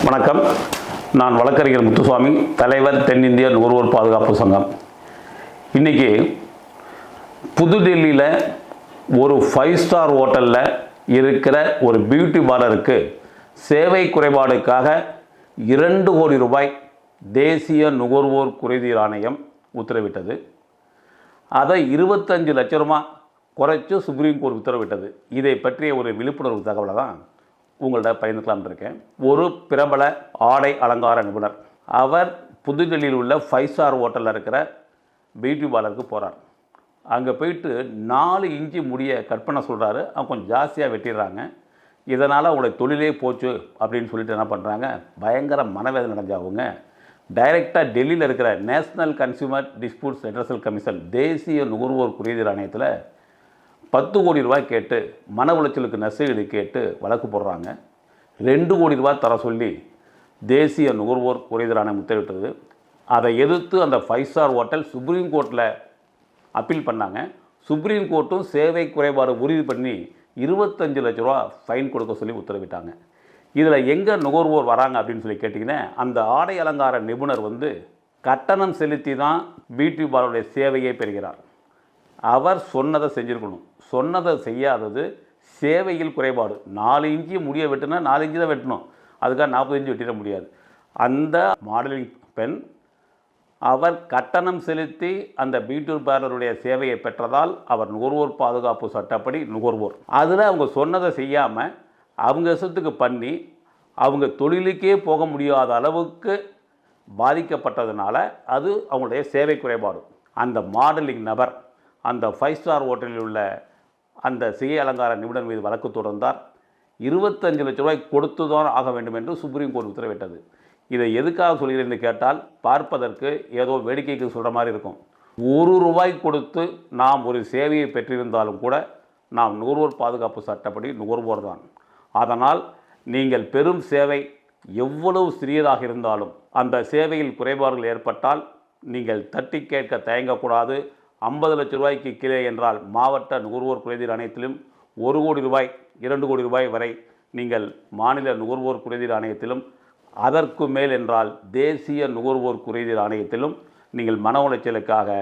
வணக்கம். நான் வழக்கறிஞர் முத்துசுவாமி, தலைவர் தென்னிந்திய நுகர்வோர் பாதுகாப்பு சங்கம். இன்றைக்கி புதுடெல்லியில் ஒரு 5 ஸ்டார் ஹோட்டலில் இருக்கிற ஒரு பியூட்டி பார்லருக்கு சேவை குறைபாடுக்காக 2 கோடி ரூபாய் தேசிய நுகர்வோர் குறைதீர் ஆணையம் உத்தரவிட்டது. அதை 25 லட்சம் ரூபாய் குறைச்சி சுப்ரீம் கோர்ட் உத்தரவிட்டது. இதை பற்றிய ஒரு விழிப்புணர்வு தகவலை தான் உங்கள்கிட்ட பயந்துக்கலாம்னு இருக்கேன். ஒரு பிரபல ஆடை அலங்கார நிபுணர், அவர் புதுடெல்லியில் உள்ள 5 ஸ்டார் ஹோட்டலில் இருக்கிற பியூட்டி பார்லருக்கு போகிறார். அங்கே போயிட்டு 4 இன்ச்சு முடிய கட் பண்ண சொல்கிறாரு. அவங்க கொஞ்சம் ஜாஸ்தியாக வெட்டிடுறாங்க. இதனால் அவங்களுடைய தொழிலே போச்சு அப்படின்னு சொல்லிட்டு என்ன பண்ணுறாங்க, பயங்கர மனவேதனை அடைஞ்சவங்க டைரெக்டாக டெல்லியில் இருக்கிற national consumer disputes redressal commission, தேசிய நுகர்வோர் குறைதீர் ஆணையத்தில் 10 கோடி ரூபாய் கேட்டு, மன உளைச்சலுக்கு நஷ்டஈடு கேட்டு வழக்கு போடுறாங்க. 2 கோடி ரூபாய் தர சொல்லி தேசிய நுகர்வோர் குறைதீர் ஆணையம் உத்தரவிட்டது. அதை எதிர்த்து அந்த 5 ஸ்டார் ஹோட்டல் சுப்ரீம் கோர்ட்டில் அப்பீல் பண்ணாங்க. சுப்ரீம் கோர்ட்டும் சேவை குறைபாடு உறுதி பண்ணி 25 லட்ச ரூபா ஃபைன் கொடுக்க சொல்லி உத்தரவிட்டாங்க. இதில் எங்கே நுகர்வோர் வராங்க அப்படின்னு சொல்லி கேட்டிங்கன்னா, அந்த ஆடை அலங்கார நிபுணர் கட்டணம் செலுத்தி தான் பியூட்டி பார்லருடைய சேவையை பெறுகிறார். அவர் சொன்னதை செஞ்சுருக்கணும். சொன்னதை செய்யாதது சேவையில் குறைபாடு. 4 இன்ச்சு முடிய வெட்டினா 4 இன்ச்சு தான் வெட்டணும். அதுக்காக 40 இன்ச்சு வெட்டிட முடியாது. அந்த மாடலிங் பெண் அவர் கட்டணம் செலுத்தி அந்த பியூட்டி பார்லருடைய சேவையை பெற்றதால் அவர் நுகர்வோர் பாதுகாப்பு சட்டப்படி நுகர்வோர். அதில் அவங்க சொன்னதை செய்யாமல் அவங்க இஷ்டத்துக்கு பண்ணி அவங்க தொழிலுக்கே போக முடியாத அளவுக்கு பாதிக்கப்பட்டதுனால அது அவங்களுடைய சேவை குறைபாடு. அந்த மாடலிங் நபர் அந்த 5 ஸ்டார் ஹோட்டலில் உள்ள அந்த சிகை அலங்கார நிபுணர் மீது வழக்கு தொடர்ந்தார். 25 லட்ச ரூபாய் கொடுத்து தான் ஆக வேண்டும் என்று சுப்ரீம் கோர்ட் உத்தரவிட்டது. இதை எதுக்காக சொல்கிறேன் என்று கேட்டால், பார்ப்பதற்கு ஏதோ வேடிக்கைக்கு சொல்கிற மாதிரி இருக்கும். 1 ரூபாய் கொடுத்து நாம் ஒரு சேவையை பெற்றிருந்தாலும் கூட நாம் நுகர்வோர் பாதுகாப்பு சட்டப்படி நுகர்வோர் தான். அதனால் நீங்கள் பெரும் சேவை எவ்வளவு சிறியதாக இருந்தாலும் அந்த சேவையில் குறைபாடுகள் ஏற்பட்டால் நீங்கள் தட்டி கேட்க தயங்கக்கூடாது. 50 லட்ச ரூபாய்க்கு கீழே என்றால் மாவட்ட நுகர்வோர் குறைதீர் ஆணையத்திலும், 1 கோடி ரூபாய் 2 கோடி ரூபாய் வரை நீங்கள் மாநில நுகர்வோர் குறைதீர் ஆணையத்திலும், அதற்கு மேல் என்றால் தேசிய நுகர்வோர் குறைதீர் ஆணையத்திலும் நீங்கள் மன உளைச்சலுக்காக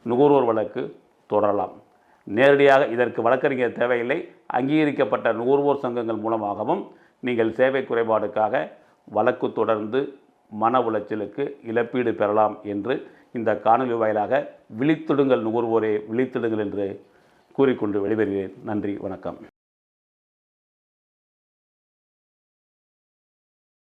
நுகர்வோர் வழக்கு தொடரலாம். நேரடியாக இதற்கு வழக்கறிஞர் தேவையில்லை. அங்கீகரிக்கப்பட்ட நுகர்வோர் சங்கங்கள் மூலமாகவும் நீங்கள் சேவை குறைபாடுக்காக வழக்கு தொடர்ந்து மன உளைச்சலுக்கு இழப்பீடு பெறலாம் என்று இந்த காணொலி வாயிலாக விழித்திடுங்கள் நுகர்வோரே, விழித்திடுங்கள் என்று கூறிக்கொண்டு வெளிவருகிறேன். நன்றி, வணக்கம்.